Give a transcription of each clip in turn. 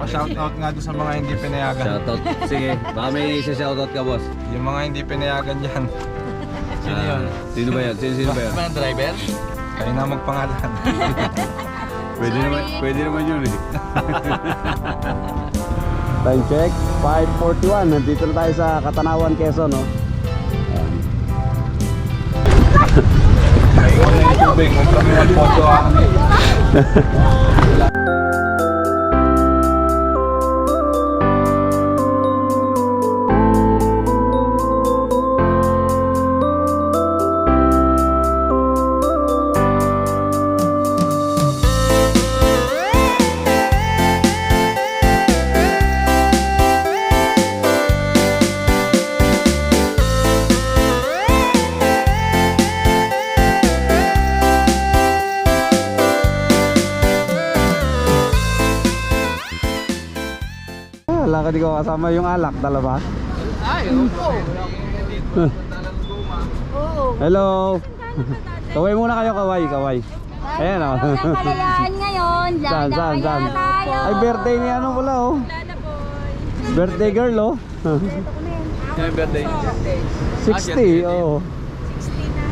Pa-shoutout nga doon sa mga hindi pinayagan. Shoutout. Sige, baka may isa-shoutout ka, boss. Yung mga hindi pinayagan dyan. Sino yun? Sino ba yan? Sino ba yan? Ba driver? Kayo na magpangalan. Pwede naman yun eh. Time check, 5:41. Nandito na tayo sa Katanawan, Quezon, no? Ay, wala yung tubig. Huwag kami mag-photo Wala ka di ko kasama yung alak, dalawa. Ay, opo. Hello. Kaway muna kayo, kaway. Ayan o. Kalayaan ngayon. Saan? Tayo. Ay, birthday ni ano pala oh. Birthday girl oh. Yung birthday. 60, oh. 60 na.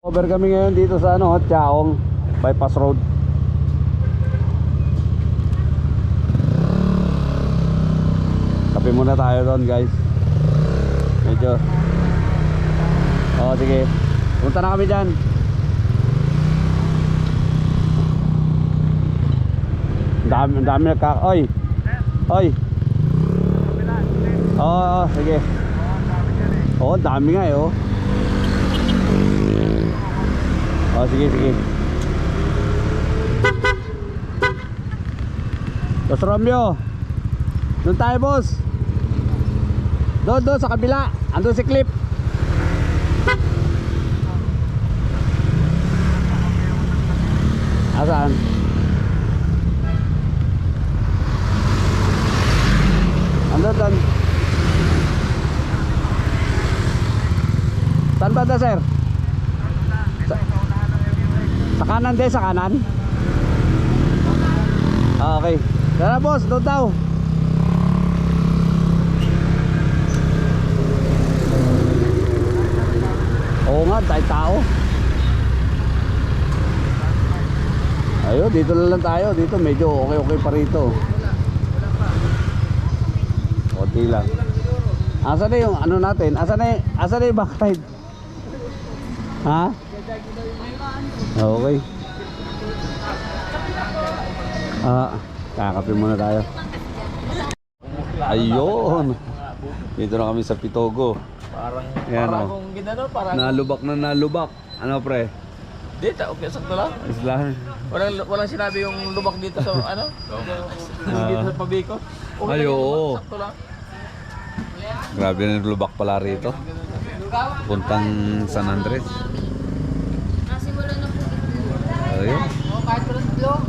Over kami ngayon dito sa ano, Chaong Bypass Road. Kape muna tayo doon, guys. Medyo. Oh, sige. Punta na kami diyan. Ang dami nagka... Oy. Oo, sige. Oo, dami nga eh, oh. Oh, sige. Boss Romeo, doon tayo, boss. Doon sa kabila. Andun si Clip. Asan? Andun. Saan ba na, sir? Sa kanan din, sa kanan. Okay. Tara, boss, doon daw. Oo nga, tayo tao. Ayun, dito na lang tayo. Dito medyo okay pa rito. Konti lang. Asan na yung ano natin? Asan na yung backride? Ha? Okay. Kakape muna tayo. Ayun. Dito na kami sa Pitogo. Parang ginano, parang... Nalubak. Ano, pre? Dito, okay, sakto lang. Islan. Walang sinabi yung lubak dito sa ano? Dito sa Pabiko. Ay, oo. Sakto lang. Grabe na lubak pala rito. Puntang San Andres. Nasimula na po ito. Ayun. Kahit walang blog.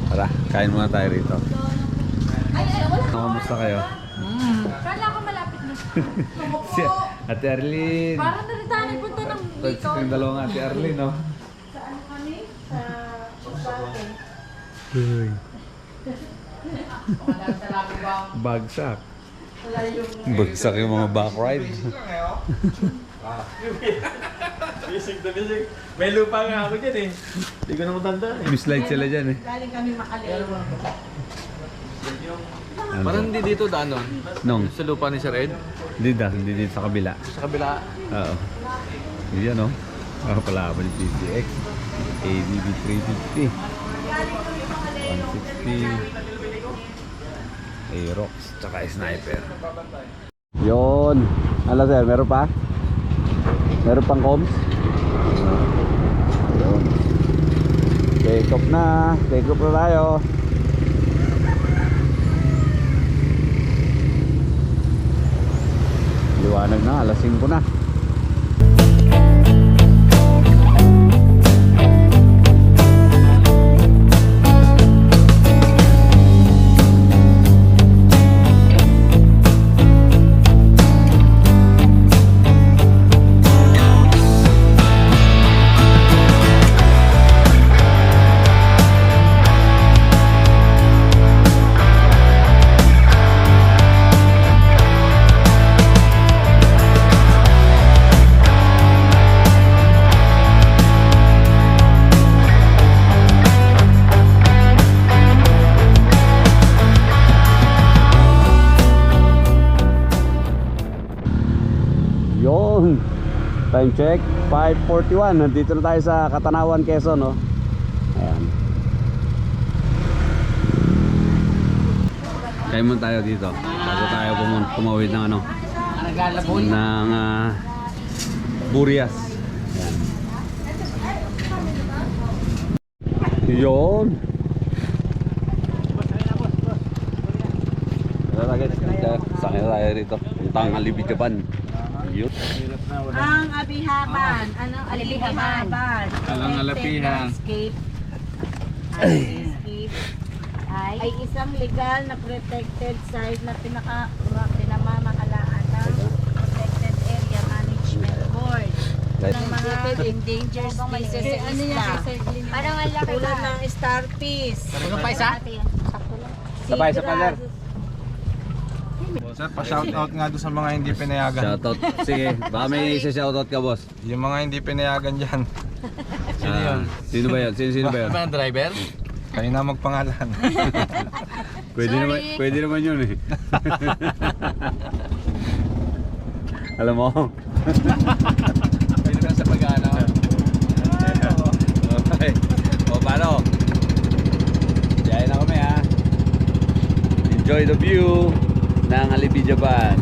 Tara, kain muna tayo rito. Ay, wala. Kamusta kayo? Kala ko malapit na. Si Ate Arlene. Parang na rin tayo nagpunta ng Tapos yung dalawang Ate Arlene, no? Saan kami? Sa Usate. Uy. Bagsak. Bagsak yung mga backride. Bisig na bisig. May lupa nga ako dyan eh. Hindi ko na matanda eh. Mislide sila dyan eh. Galing kami Makalayo. Parang hindi dito daanon. Nung? Sa lupa ni Sir Ed. Hindi dito sa kabila. Sa kabila. Oo. Yan, no? Pala ako ni PCX. ADB 350. 160. Aerox. Tsaka sniper. Yun. Ano sir, meron pa? Meron pang comms. Ayun. Take off na. Take off na tayo. Liwanag na, alas 5 na. Yun, time check 5:41. Nandito na tayo sa Katanawan, Quezon, no? Ayan. Kaya muna tayo dito bago tayo pumawid ng ano, ng Burias. Ayan. Yun. Sakay na tayo rito. Puntang Alibi, Japan. Yun. Ang abihaban. Ano? Alibihaban. Alang alapihan. Escape ay isang legal na protected site na pinamamahalaan ng Protected Area Management Board ng mga endangered species sa isla. Parang ang laki tulad ng starfish. Ano pa isa? Sabay, sa pader. Sir, pa-shoutout nga doon sa mga hindi pinayagan. Shoutout. Sige, baka may isa-shoutout ka, boss. Yung mga hindi pinayagan dyan. Sino yun? Sino ba yun? Sino ba yun? Ano driver? Kayo na magpangalan. Pwede naman yun eh. Alam mo? Pwede na sa pag-ano. Okay. O paano? Diyan na kami, ha. Enjoy the view ng Alibi, Japan.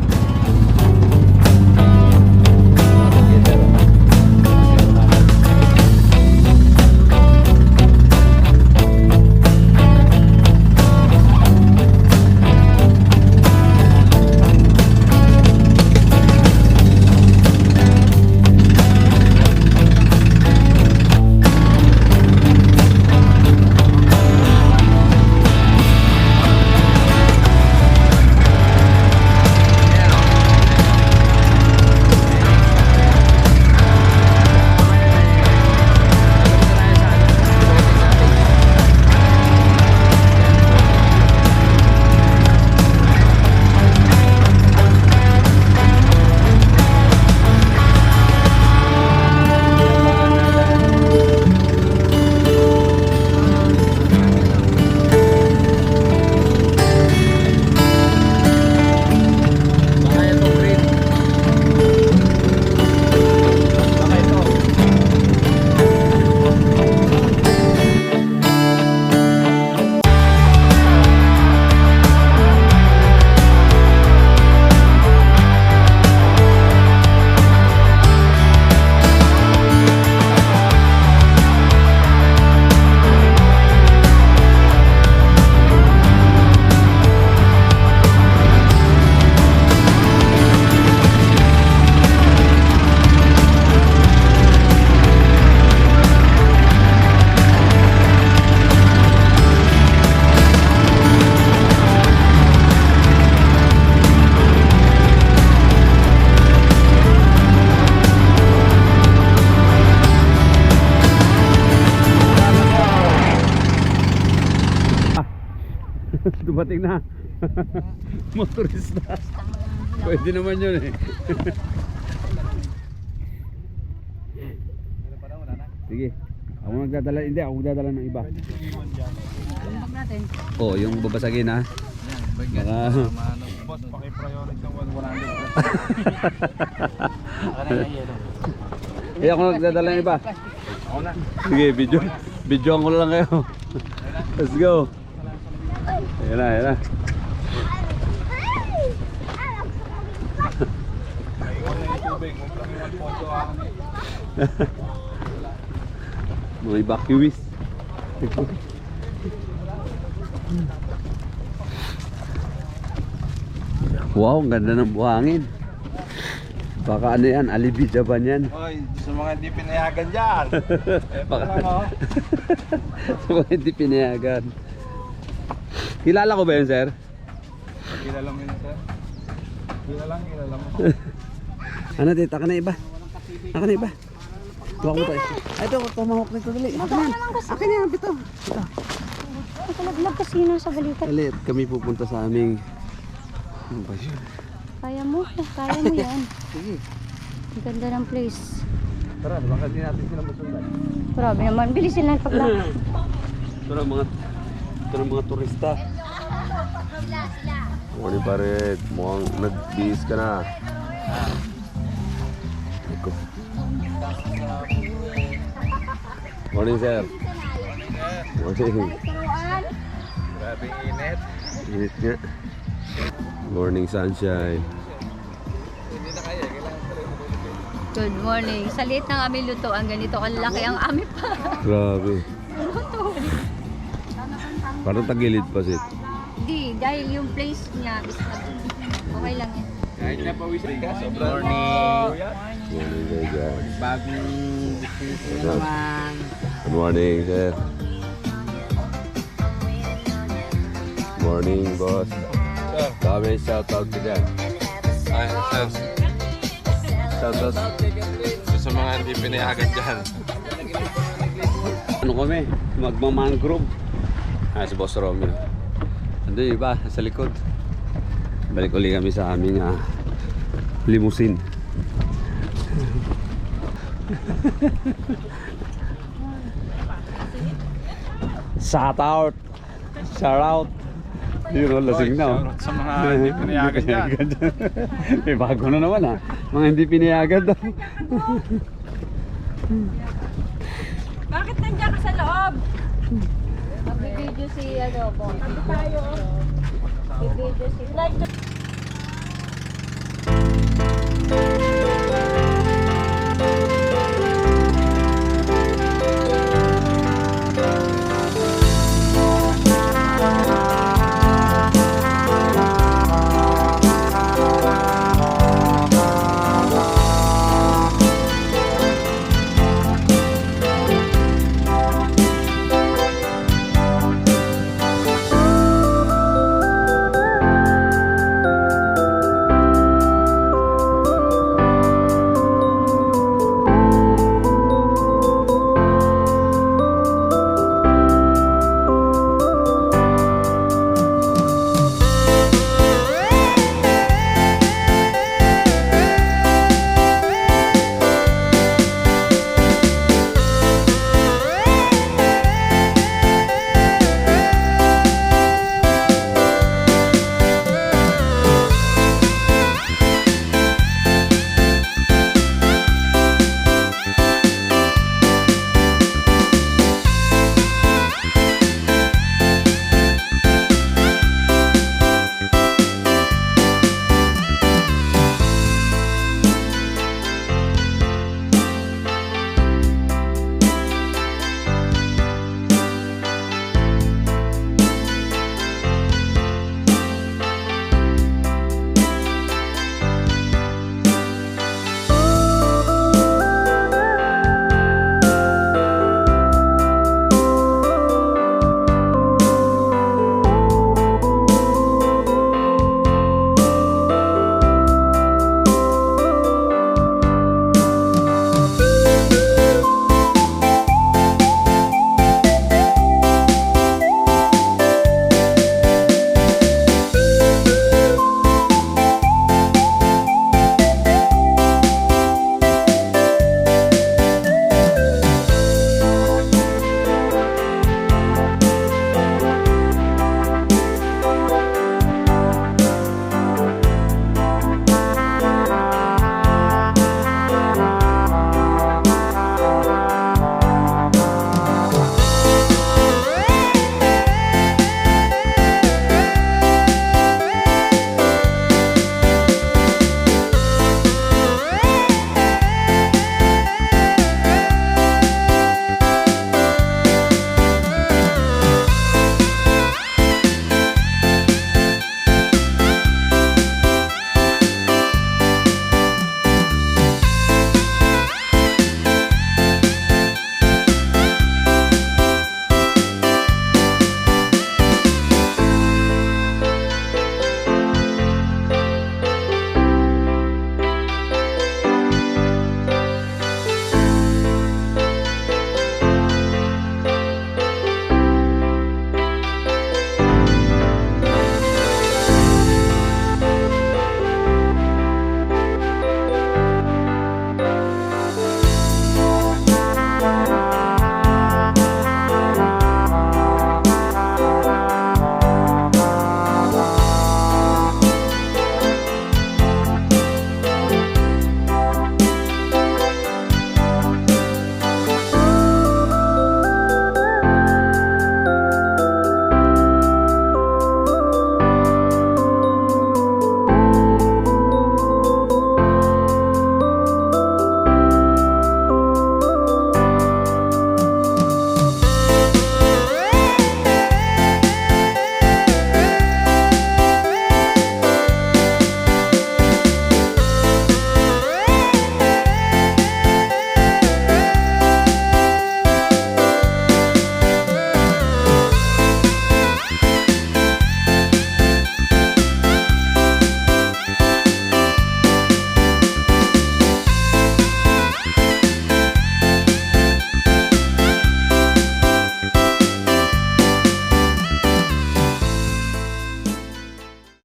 Dumating na. Motorista. Pwede naman yun eh. Sige. Ako magdadala, hindi ako magdadala ng iba. Oh, yung babasagin ha. Boss, paki-priority ng 100. Eh ako magdadala ng iba. Ako na. Sige, videoan ko lang kayo. Let's go. Ayan na, ayan na. Mga evacuees. Wow, ang ganda ng buhangin. Baka ano yan, Alibi Japan yan. Hoy, sa mga hindi pinayagan dyan. Baka sa mga hindi pinayagan. Kilala ko ba yun, sir? Kilala mo yun, sir? Kilala mo. Ano dito? Ako na iba. Ako na iba. Tuwa ko tayo. Ay, ito, tumahok nito. Dali. Akin yan. Akin yan. Ito. Nakalaglag kasi yun sa balikat. Dali. Kami pupunta sa aming... Ano ba yun? Kaya mo yan. Sige. Ang ganda ng place. Tara, baka di natin sila masundan. Grabe naman, bilis sila paglakad. Ito na mga turista. Morning pare, mukhang nag-bihis ka na. Iko. Morning sir. Morning. Grabing init. Init nga. Morning sunshine. Good morning. Sa liit ng aming lutoan, ganito kalaki ang aming pa. Grabe. Parang tagilid pa sit. Di, dahil yung place niya is okay lang yan. Kahit na pawisin ka, sobrang morning. Morning guys. Bagong business na naman. Good morning sir. Morning boss. Kami shout out to them. Ay, sir. Shout out. Sa mga hindi pinayagan dyan. Ano kami? Magmamangrove. Si Boss Romeo. Andun yung iba, sa likod. Balik uli kami sa aming limousine. Shout out! Shout out! Yun o, lasing na. Shoutout sa mga hindi pinayagan dyan. May bago na naman mga hindi pinayagan daw. Bakit nandiyan ka sa loob? Mag-video si ano po. Tayo. Mag-video si... Like